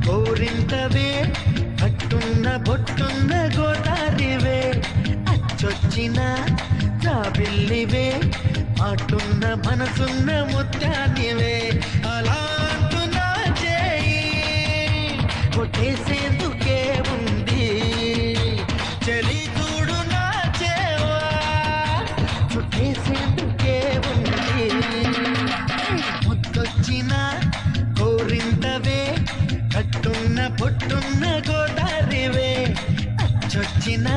కోరింతవే పట్టున్న బొట్టున్న గోదారివే అచ్చొచ్చిన జాబిల్లివే మాటున్న మనసున్న ముత్యానివే అలా అంటున్నా చేయి కొట్టేసేందుకే ఉంది చలి చూడు నా చేవా చుట్టేసేందుకే ఉంది ముద్దొచ్చిన కోరింతవే కట్టున్న పొట్టున్న గోదారివే అచ్చొచ్చిన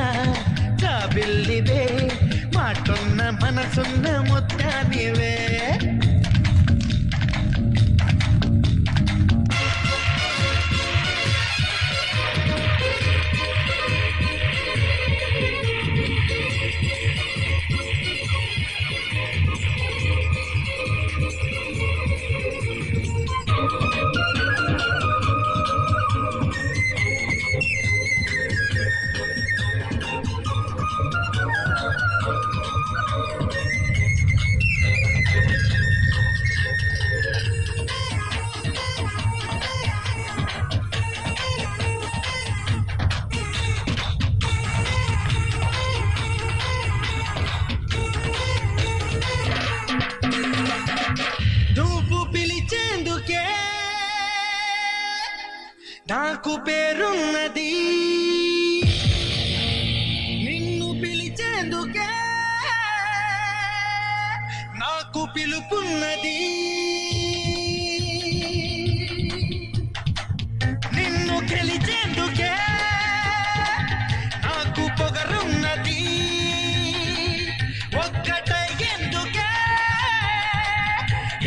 జాబిల్లివే మాటున్న మనసున్న ముత్యానివే నాకు పేరున్నది నిన్ను పిలిచేందుకే నాకు పిలుపున్నది నిన్ను గెలిచేందుకే నాకు పొగరున్నది ఒక్కటై ఎందుకే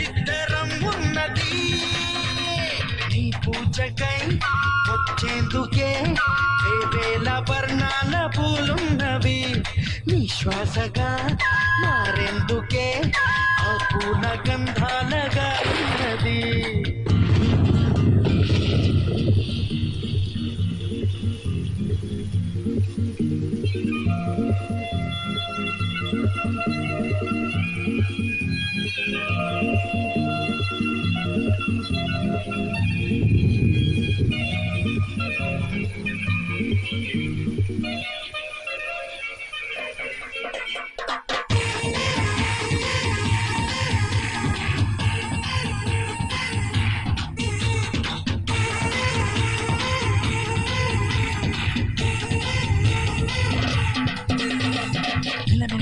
ఇద్దరం ఉన్నది నీ పూజకై వచ్చేందుకే వేవేల వర్ణాల పూలున్నవి నీ శ్వాసగా మారేందుకే ఆ పూల గంధాలగా ఉన్నది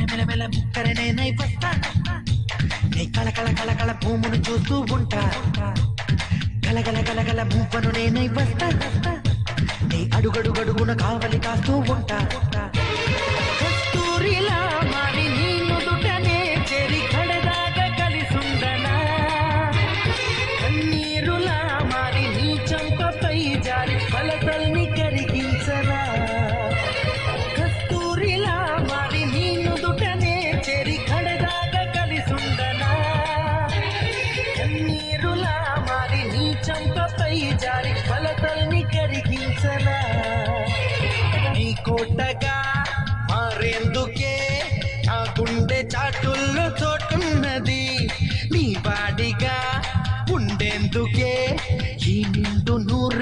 మెలమెల ముక్కరనేనై వస్తా నీ కళ కళ భూమును చూస్తూ ఉంటా గలగల గలగల మూపను నేనై వస్తా నీ అడుగడుగడుగున కావలి కాస్తూ ఉంటా కస్తూరిలా మారి నీ నుదుటనే చెరి కడదాగా కలిసుండనా కన్నీరులా మారి నీ చంపపై జారి ఫలతల్ని కరిగించరా కస్తూరిలా మారి నీ నుదుటనే చెరి కడదాగా కలిసుండనా కన్నీరులా మారి నీ చంపపై జారి ఫలతల్ని కరిగించనా నీ కోటగా మారేందుకే నా గుండె చాటుల్లో చోటున్నది నీ వాడిగా ఉండేందుకే ఈ నిండు నూరు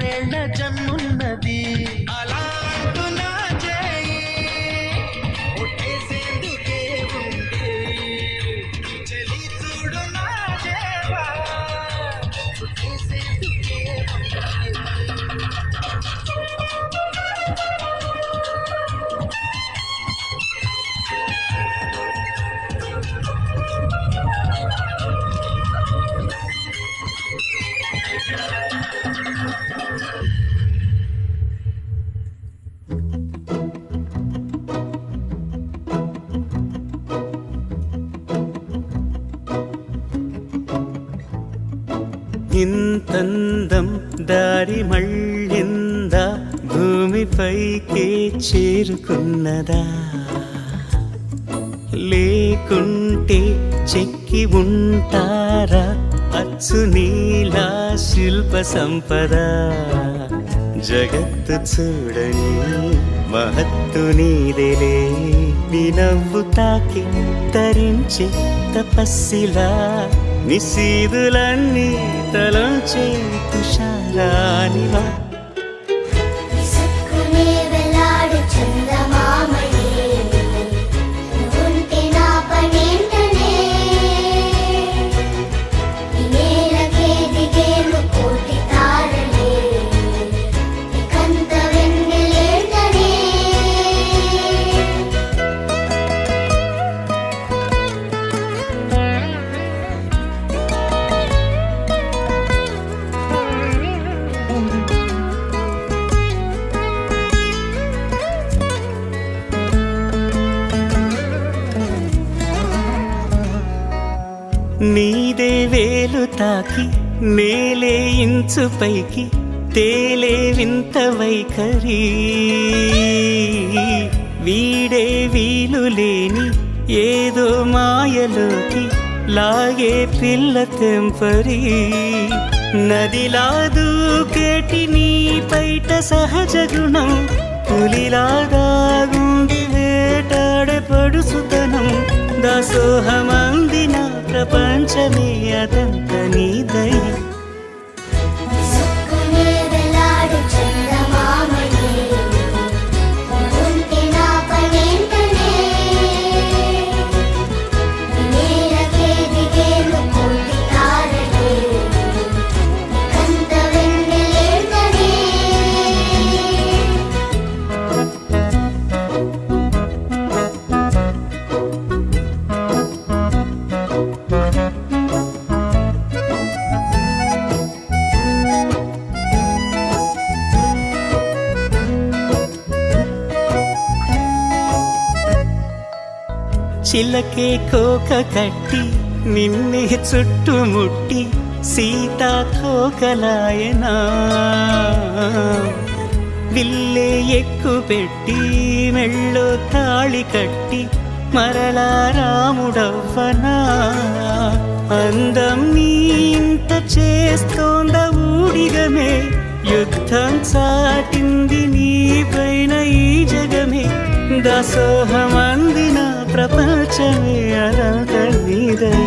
ఇంతందం దారి మళ్ళిందా భూమిపైకే చేరుకున్నదా లేకుంటే చెక్కి ఉంటారా అచ్చు నీలా శిల్ప సంపద జగత్తు చూడని మహత్తు నీదేలే నీ నవ్వు తాకి తరించే తపస్సిలా నిశీదులన్నీ తలంచే తుషారానివా నీదే వేలు తాకి నేలే ఇంచు పైకి తేలే వింత వైఖరి వీడే వీలు లేని ఏదో మాయలోకి లాగే పిల్ల తెంపరి నదిలా దూకేటి నీ పైట సహజ గుణం పులిలాగా గుండి వేటాడే పడుసుతనం దాసోహమందిన ప్రపంచమే అదంత నీదై చిలకే కోక కట్టి నిన్నే చుట్టుముట్టి సీతాకోకలాయనా విల్లే ఎక్కు పెట్టి మెళ్ళో తాళి కట్టి మరలా రాముడవ్వనా అందం నీ ఇంత చేస్తోంద ఊడిగమే యుద్ధం చాటింది నీ పైన ఈ జగమే దాసోహమందిన ప్రపంచమే అదంత నీదై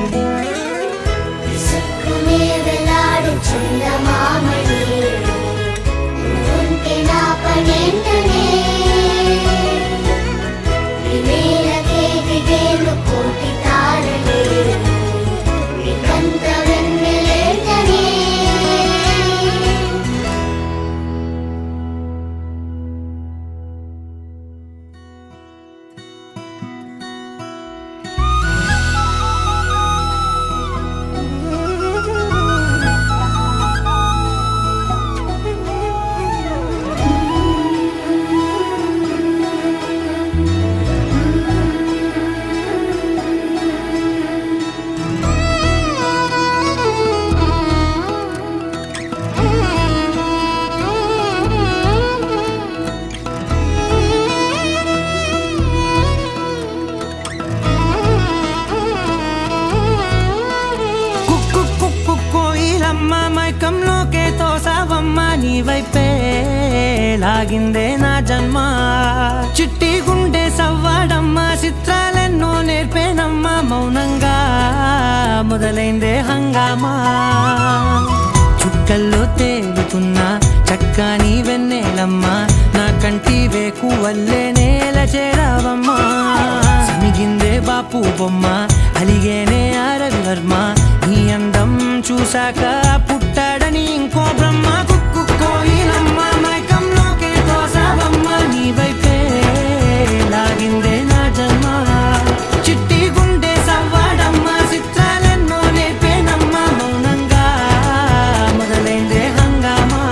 మైకంలోకే తోసావమ్మ నీ వైపే లాగిందే నా జన్మ చిట్టి గుండె సవ్వాడమ్మ చిత్రాలెన్నో నేర్పేనమ్మ మౌనంగా మొదలైందే హంగామా చుక్కల్లో తేలుతున్న చక్కని వెన్నెలమ్మ నా కంటి వేకు వల్లే నేల చేరావమ్మా సమిగిందే బాపు బొమ్మ అలిగేనే రవివర్మ నీ అందం చూశాక పుట్టాడని ఇంకో బ్రహ్మ కుక్కు కోయిలమ్మ మైకంలోకే తోసావమ్మ నీ వైపే లాగిందే నా జన్మ చిట్టి గుండె సవ్వాడమ్మ చిత్రాలెన్నో నేర్పేనమ్మ మౌనంగా మొదలైందే హంగామా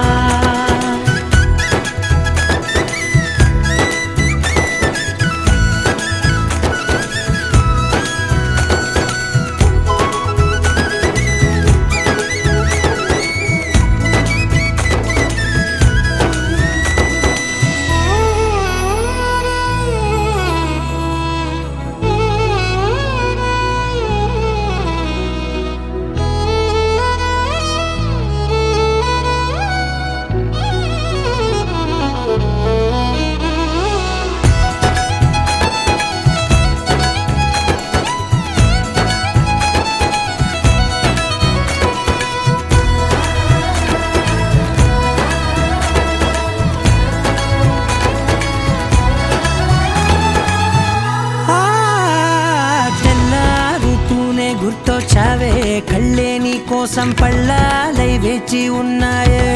కళ్ళే నీ కోసం పళ్ళాలై వేచి ఉన్నాయే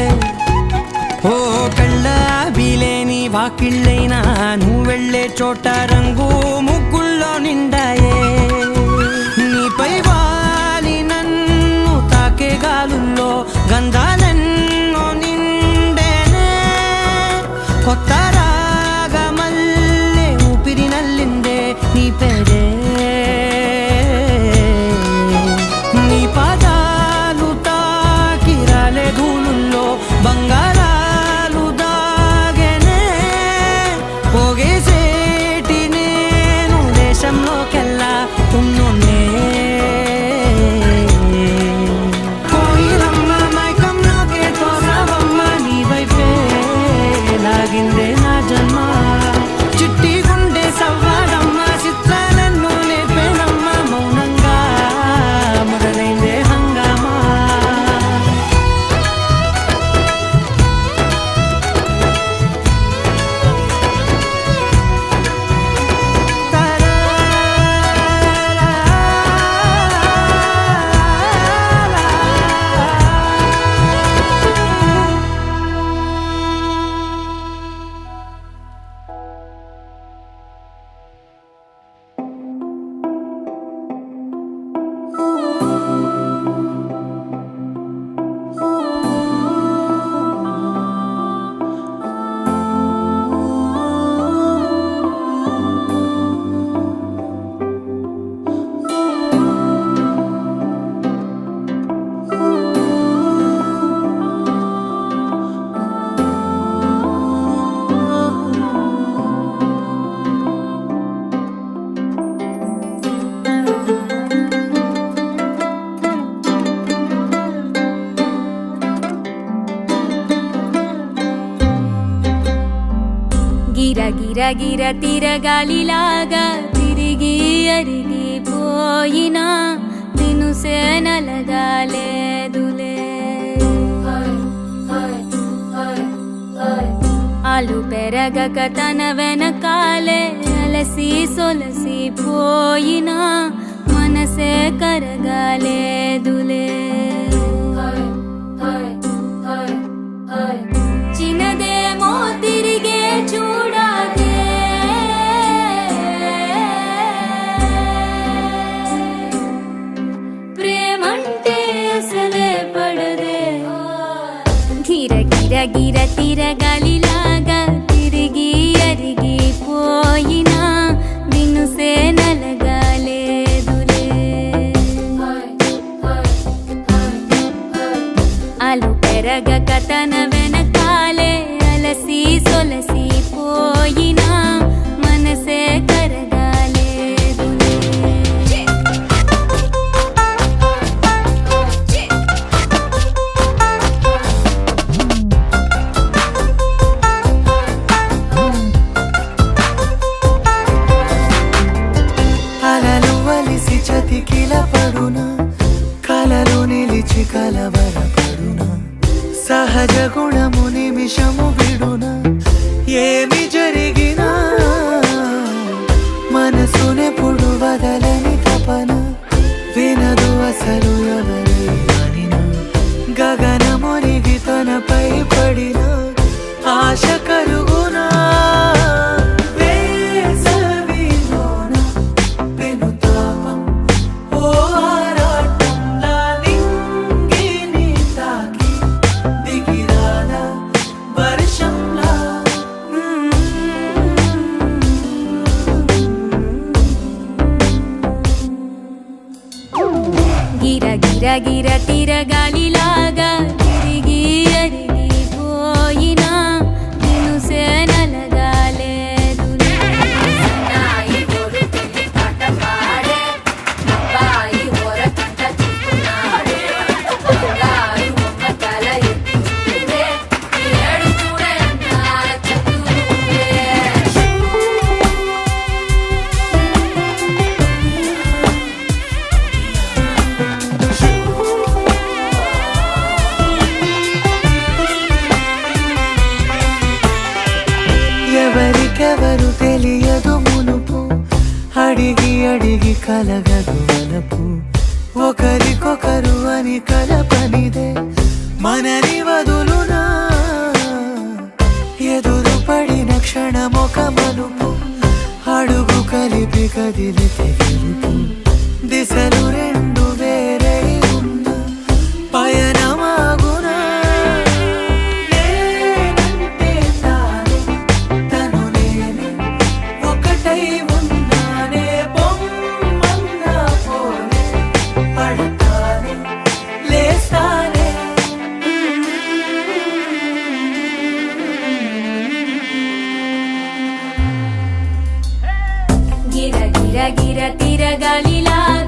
ఓ కళ్ళ వీలేని వాకిళ్ళైనా నువ్వు వెళ్ళే చోట రంగు ముగ్గుల్లో నిండాయే నీపై వాలి నన్ను తాకే గాలుల్లో గంధాలెన్నో నిండేనే కొత్త రాగమల్లే ఊపిరి నల్లిందే నీ పేరే నీ పాదాలు తాకి రాలే ధూళుల్లో బంగారాలు దాగెనే పోగేసేటి నేను దేశంలోకెల్లా ఉన్నోనే కోయిలమ్మ మైకంలోకే తోసావమ్మ నీ వైపే లాగిందే నా జన్మ చిట్టి గుండె సవ్వాలమ్మ చిత్రాలెన్నో నేర్పేనమ్మ మౌనంగా మొదలైందే హంగామా గిర గిర గిర తిరగాలిలాగా తిరిగి అరిగిపోయినా దినుసే నలగాలేదులే ఆలు పెరగక తన వెనకాలే అలసి సొలసి పోయినా మనసే కరగాలేదులే చిన్నదేమో తిరిగే చూడాదే ప్రేమంటే అసలే పడదే గిర గిర గిర తిరగాలిలాగా తిరిగి అరిగిపోయినా దినుసే నలగాలేదులే ఆలు పెరగక తన వెనకాలే అలసి సొలసి పోయినా మనసే కరగాలేదులే అలలు వలిసి చతికిల పడునా కలలు నిలిచి కలవరపడునా సహజ గుణము నిమిషము విడునా ఏమి జరిగినా మనసునెప్పుడు వదలని తపన వినదు అసలు ఎవరి అనినా గగనమునిగి తనపై పడిన ఆశ కలుగునా వేసవిలోన పెనుతాపం ఓ ఆరాటంలా నింగిని తాకి దిగిరాదా వర్షంలా గిర గిర గిర తిరగాలిలాగా తిరిగి అరిగిపోయినా దినుసే నలగాలేదులే ఎవరికెవరు తెలియదు మునుపు అడిగి అడిగి కలగదు వలపు ఒకరికొకరు అని కలపనిదే మనని వదులునా ఎదురు పడిన క్షణమొక మలుపు అడుగు కలిపి కదిలితే గెలుపు దిశలు రెండు వేరే ఉన్న పయనమాగునా నేనంటే తానే తను నేనే ఒకటై ఉన్నానే బొమ్మన్నా పోనే పడతానే లేస్తానే గిర గిర గిర తిరగాలిలాగా